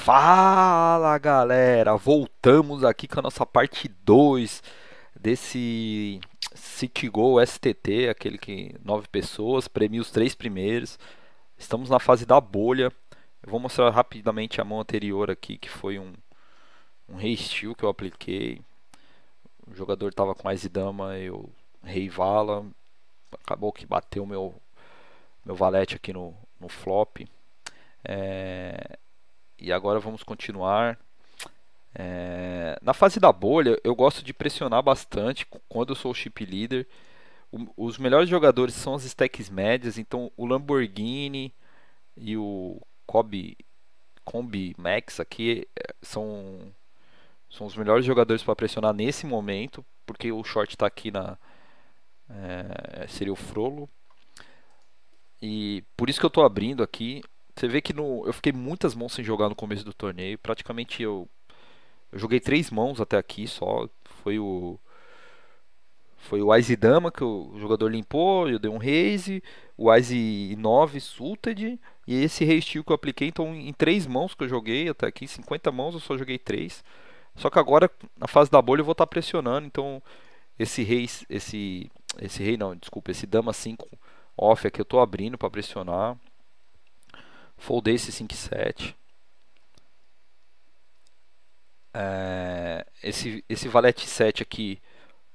Fala galera, voltamos aqui com a nossa parte 2 desse Citigo STT, aquele que 9 pessoas, premia os 3 primeiros. Estamos na fase da bolha. Eu vou mostrar rapidamente a mão anterior aqui, que foi um rei steel que eu apliquei. O jogador estava com Ás e dama, eu rei vala. Acabou que bateu meu valete aqui no flop. E agora vamos continuar. Na fase da bolha, eu gosto de pressionar bastante quando eu sou o chip leader. Os melhores jogadores são as stacks médias, então o Lamborghini e o Combi Max aqui são os melhores jogadores para pressionar nesse momento, porque o short está aqui seria o Frollo. E por isso que eu estou abrindo aqui. Você vê que eu fiquei muitas mãos sem jogar no começo do torneio. Praticamente eu joguei 3 mãos até aqui só. Foi o Ás e dama que o jogador limpou, eu dei um raise, o Ás e 9 suited e esse rei steel que eu apliquei. Então em 3 mãos que eu joguei até aqui, 50 mãos eu só joguei 3. Só que agora na fase da bolha eu vou estar pressionando, então esse rei não, desculpa, esse dama 5 off aqui eu tô abrindo para pressionar. Foldei esse 5-7. Esse valete 7 aqui,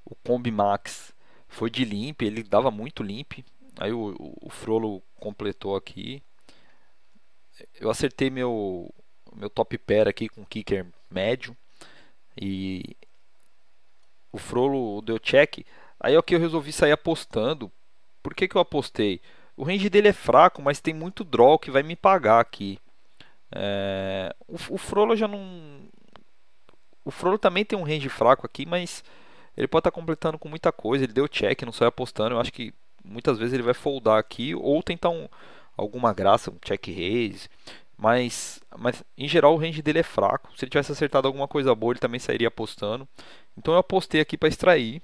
o Combi Max, foi de limp, ele dava muito limp. Aí o Frollo completou aqui. Eu acertei meu top pair aqui com kicker médio. E o Frollo deu check. Aí é o que eu resolvi sair apostando. Por que eu apostei? O range dele é fraco, mas tem muito draw que vai me pagar aqui. O Frollo já não. O Frollo também tem um range fraco aqui, mas ele pode estar completando com muita coisa. Ele deu check, não saiu apostando. Eu acho que muitas vezes ele vai foldar aqui ou tentar alguma graça, um check raise. Mas em geral o range dele é fraco. Se ele tivesse acertado alguma coisa boa, ele também sairia apostando. Então eu apostei aqui para extrair.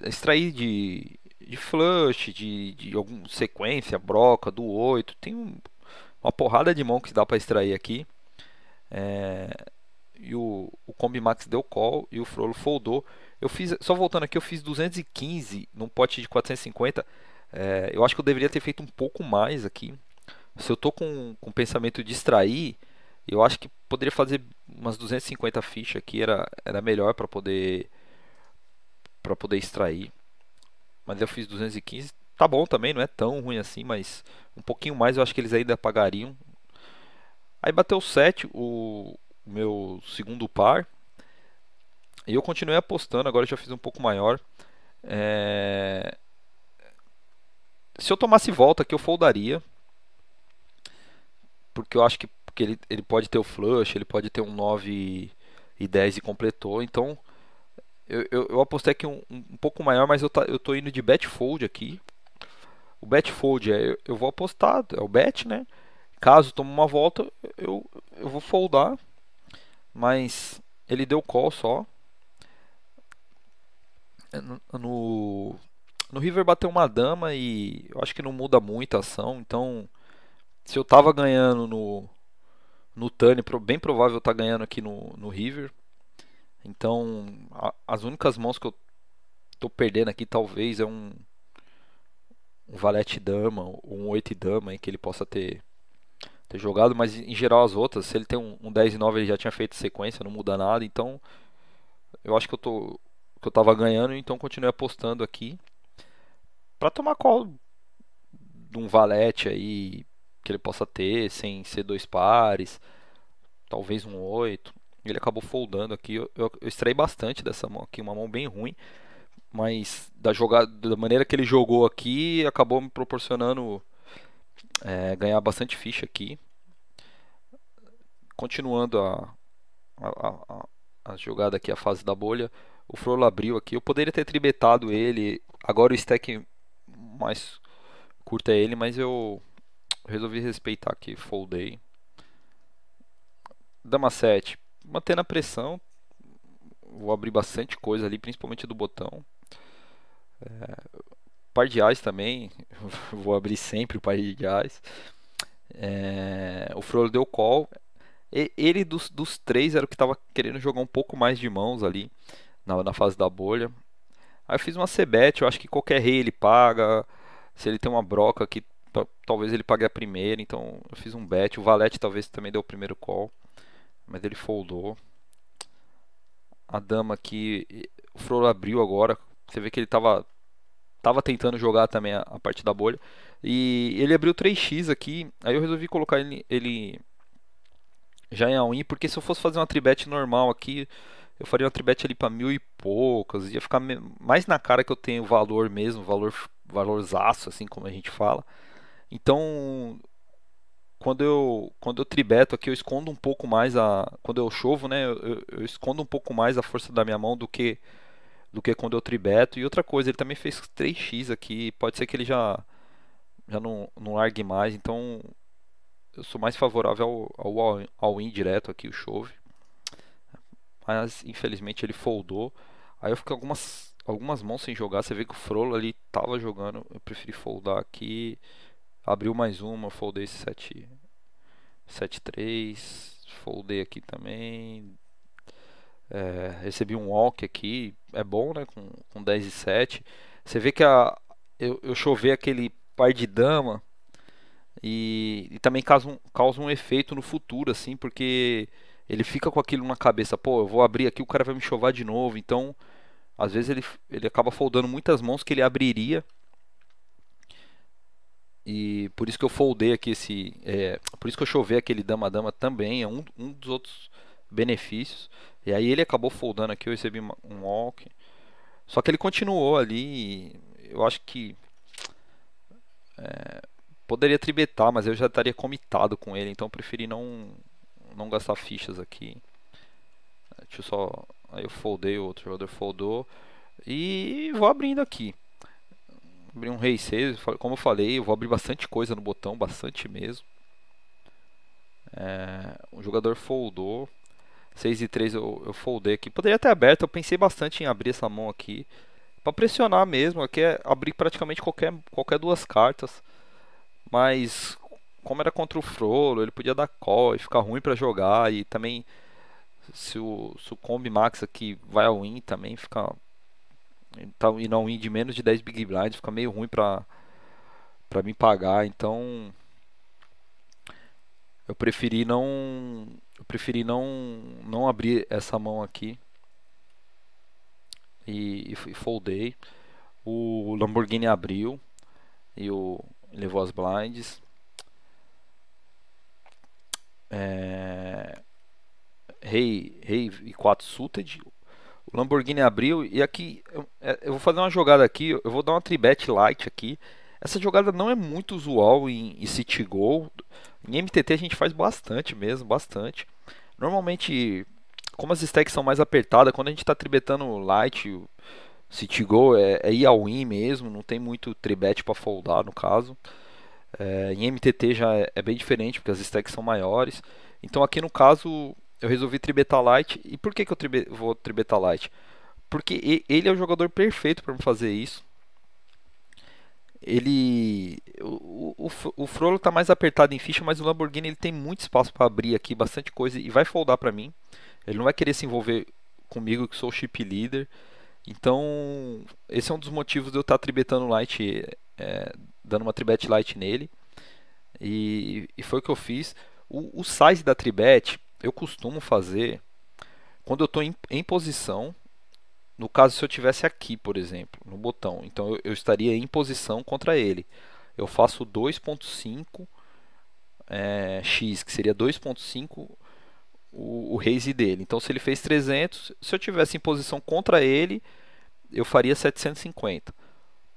Extrair de flush, de alguma sequência, broca, do 8. Tem uma porrada de mão que dá para extrair aqui. E o Combi Max deu call e o Frollo foldou. Só voltando aqui, eu fiz 215 num pote de 450. Eu acho que eu deveria ter feito um pouco mais aqui. Se eu tô com pensamento de extrair, eu acho que poderia fazer umas 250 fichas aqui, era melhor para poder extrair. Mas eu fiz 215. Tá bom também, não é tão ruim assim, mas um pouquinho mais eu acho que eles ainda pagariam. Aí bateu 7, o meu segundo par. E eu continuei apostando, agora eu já fiz um pouco maior. Se eu tomasse volta aqui, eu foldaria. Porque eu acho que porque ele pode ter o flush, ele pode ter um 9 e 10 e completou. Então eu apostei aqui um pouco maior, mas eu tô indo de bet fold aqui. O bet fold eu vou apostar, é o bet, né? Caso tome uma volta, eu vou foldar. Mas ele deu call só. No River bateu uma dama e eu acho que não muda muito a ação. Então, se eu tava ganhando no turn, bem provável eu estar ganhando aqui no River. Então, as únicas mãos que eu tô perdendo aqui talvez é um valete dama ou um 8 dama aí que ele possa ter jogado, mas em geral as outras, se ele tem um 10 e 9 ele já tinha feito sequência, não muda nada. Então, eu acho que eu tava ganhando, então continuei apostando aqui para tomar call de um valete aí que ele possa ter, sem ser 2 pares, talvez um 8. Ele acabou foldando aqui. Eu extraí bastante dessa mão aqui, uma mão bem ruim, mas da maneira que ele jogou aqui, acabou me proporcionando ganhar bastante ficha aqui. Continuando a jogada aqui, a fase da bolha, o Frollo abriu aqui. Eu poderia ter tribetado ele, agora o stack mais curto é ele, mas eu resolvi respeitar aqui, foldei. Dama 7, mantendo a pressão, vou abrir bastante coisa ali, principalmente do botão. Par de ás também, vou abrir sempre o par de ás. O Frollo deu call. Ele dos três era o que estava querendo jogar um pouco mais de mãos ali na fase da bolha. Aí eu fiz uma c-bet, eu acho que qualquer rei ele paga. Se ele tem uma broca que talvez ele pague a primeira, então eu fiz um bet. O Valete talvez também deu o primeiro call, mas ele foldou. A dama aqui, o Frollo abriu agora. Você vê que ele tava tentando jogar também a parte da bolha. E ele abriu 3x aqui. Aí eu resolvi colocar ele já em all-in, porque se eu fosse fazer uma tribet normal aqui, eu faria uma tribet ali para mil e poucas. Ia ficar mais na cara que eu tenho valor mesmo, valorzaço, assim como a gente fala. Então, quando eu tribeto aqui, eu escondo um pouco mais quando eu chovo, né? Eu escondo um pouco mais a força da minha mão do que quando eu tribeto. E outra coisa, ele também fez 3x aqui. Pode ser que ele já não largue mais. Então eu sou mais favorável ao all-in direto aqui, o chove. Mas infelizmente ele foldou. Aí eu fiquei algumas mãos sem jogar. Você vê que o Frollo ali tava jogando. Eu preferi foldar aqui. Abriu mais uma, foldei esse 7-3. Foldei aqui também. Recebi um walk aqui. É bom, né? Com 10 e 7. Você vê que eu chovei aquele par de dama. E também causa um efeito no futuro, assim, porque ele fica com aquilo na cabeça, pô, eu vou abrir aqui, o cara vai me chovar de novo. Então, às vezes ele acaba foldando muitas mãos que ele abriria. E por isso que eu foldei aqui por isso que eu chovei aquele dama-dama também, é um dos outros benefícios. E aí ele acabou foldando aqui, eu recebi um walk. Só que ele continuou ali, eu acho que poderia tribetar, mas eu já estaria comitado com ele, então eu preferi não gastar fichas aqui. Deixa eu só. Aí eu foldei, o outro jogador foldou. E vou abrindo aqui. Abri um rei 6, como eu falei, eu vou abrir bastante coisa no botão, bastante mesmo. O jogador foldou. 6 e 3 eu foldei aqui. Poderia ter aberto, eu pensei bastante em abrir essa mão aqui. Pra pressionar mesmo, aqui é abrir praticamente qualquer duas cartas. Mas como era contra o Frollo, ele podia dar call e ficar ruim pra jogar. E também se o Combi Max aqui vai ao win também fica. E não win de menos de 10 Big Blinds fica meio ruim pra me pagar. Então eu preferi não abrir essa mão aqui. E foldei. O Lamborghini abriu e levou as blinds. Rei e 4 suited. O Lamborghini abriu e aqui eu vou fazer uma jogada aqui, eu vou dar uma tribet light aqui. Essa jogada não é muito usual em City Go. Em MTT a gente faz bastante mesmo, bastante. Normalmente, como as stacks são mais apertadas, quando a gente está tribetando light, o City Go é ir ao win mesmo, não tem muito tribet para foldar no caso. Em MTT já é bem diferente, porque as stacks são maiores. Então aqui no caso eu resolvi tribetar light. E por que eu vou tribetar light? Porque ele é o jogador perfeito para me fazer isso. O Frollo está mais apertado em ficha, mas o Lamborghini ele tem muito espaço para abrir aqui, bastante coisa, e vai foldar para mim. Ele não vai querer se envolver comigo, que sou o chip leader. Então, esse é um dos motivos de eu estar tribetando light, dando uma tribet light nele. E foi o que eu fiz. O size da tribet eu costumo fazer quando eu estou em posição. No caso, se eu tivesse aqui, por exemplo, no botão, então eu estaria em posição contra ele. Eu faço 2.5 x, que seria 2.5 o raise dele. Então, se ele fez 300, se eu tivesse em posição contra ele, eu faria 750.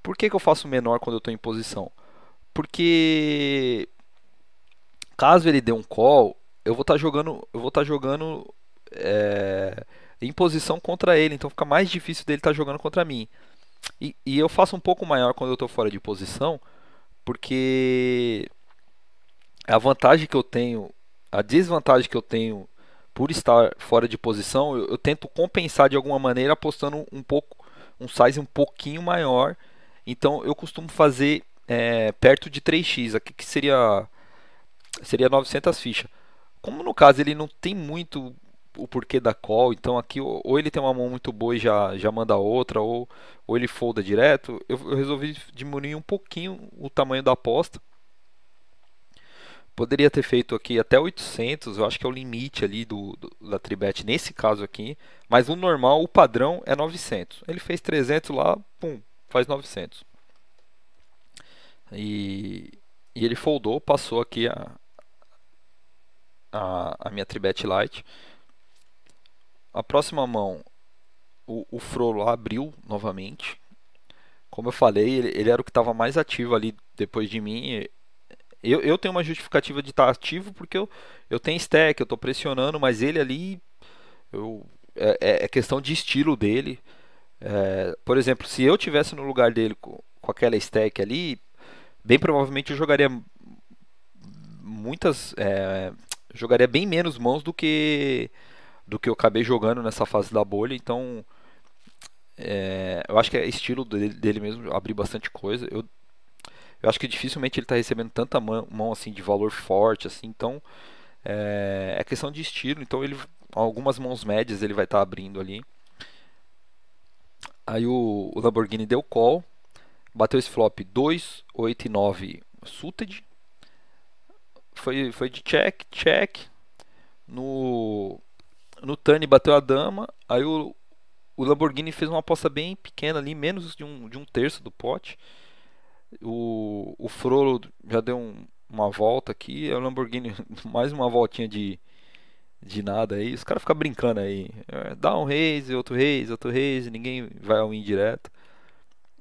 Por que eu faço menor quando eu estou em posição? Porque caso ele dê um call, eu vou estar jogando em posição contra ele, então fica mais difícil dele estar jogando contra mim. E eu faço um pouco maior quando eu estou fora de posição, porque a vantagem que eu tenho, a desvantagem que eu tenho por estar fora de posição, eu tento compensar de alguma maneira apostando um size um pouquinho maior. Então eu costumo fazer perto de 3x, aqui que seria seria 900 fichas. Como no caso ele não tem muito o porquê da call, então aqui ou ele tem uma mão muito boa e já manda outra, ou ele folda direto, eu resolvi diminuir um pouquinho o tamanho da aposta. Poderia ter feito aqui até 800, eu acho que é o limite ali da Tribet nesse caso aqui, mas o normal, o padrão é 900. Ele fez 300 lá, pum, faz 900. E, e ele foldou, passou aqui a minha Tribet Lite. A próxima mão, o Frollo abriu novamente. Como eu falei, ele era o que estava mais ativo ali depois de mim. Eu tenho uma justificativa de estar ativo porque eu tenho stack, eu estou pressionando, mas ele ali é questão de estilo dele. Por exemplo, se eu tivesse no lugar dele com aquela stack ali, bem provavelmente eu jogaria muitas. Jogaria bem menos mãos do que eu acabei jogando nessa fase da bolha. Então eu acho que é estilo dele mesmo abrir bastante coisa. Eu acho que dificilmente ele está recebendo tanta mão assim de valor forte assim. Então é questão de estilo. Então ele algumas mãos médias ele vai estar abrindo ali. Aí o Lamborghini deu call, bateu esse flop 2, 8 e 9 suited. Foi de check, check. No turn bateu a dama. Aí o Lamborghini fez uma aposta bem pequena ali, menos de um terço do pote. O Frollo já deu uma volta aqui. O Lamborghini mais uma voltinha de nada aí. Os caras ficam brincando aí. Dá um raise, outro raise. Ninguém vai ao win direto.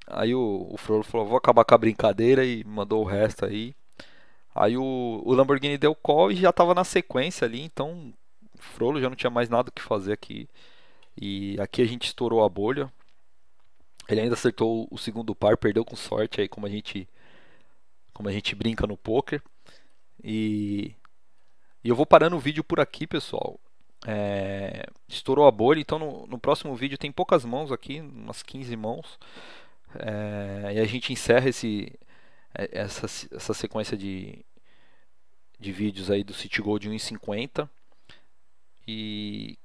Aí o Frollo falou: vou acabar com a brincadeira e mandou o resto aí. Aí o Lamborghini deu call e já tava na sequência ali. Então o Frollo já não tinha mais nada o que fazer aqui. E aqui a gente estourou a bolha. Ele ainda acertou o segundo par, perdeu com sorte aí, como a gente brinca no poker. E, e eu vou parando o vídeo por aqui, pessoal. Estourou a bolha, então no próximo vídeo tem poucas mãos aqui, umas 15 mãos. E a gente encerra essa sequência de vídeos aí do City Gold 1,50. E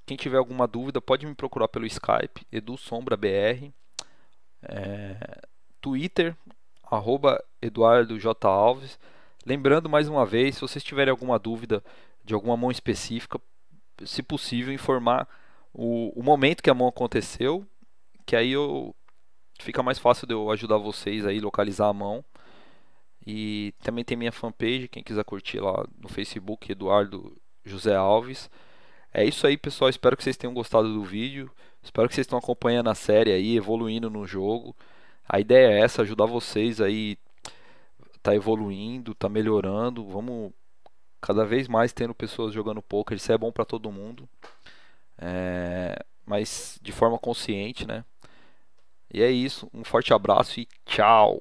quem tiver alguma dúvida pode me procurar pelo Skype, EduSombraBR, Twitter, @Eduardo J. Alves. Lembrando mais uma vez, se vocês tiverem alguma dúvida de alguma mão específica, se possível, informar o momento que a mão aconteceu, que aí fica mais fácil de eu ajudar vocês aí localizar a mão. E também tem minha fanpage, quem quiser curtir lá no Facebook, Eduardo José Alves. É isso aí, pessoal. Espero que vocês tenham gostado do vídeo. Espero que vocês estão acompanhando a série aí, evoluindo no jogo. A ideia é essa, ajudar vocês aí, tá evoluindo, tá melhorando. Vamos cada vez mais tendo pessoas jogando poker. Isso é bom para todo mundo, mas de forma consciente, né? E é isso. Um forte abraço e tchau.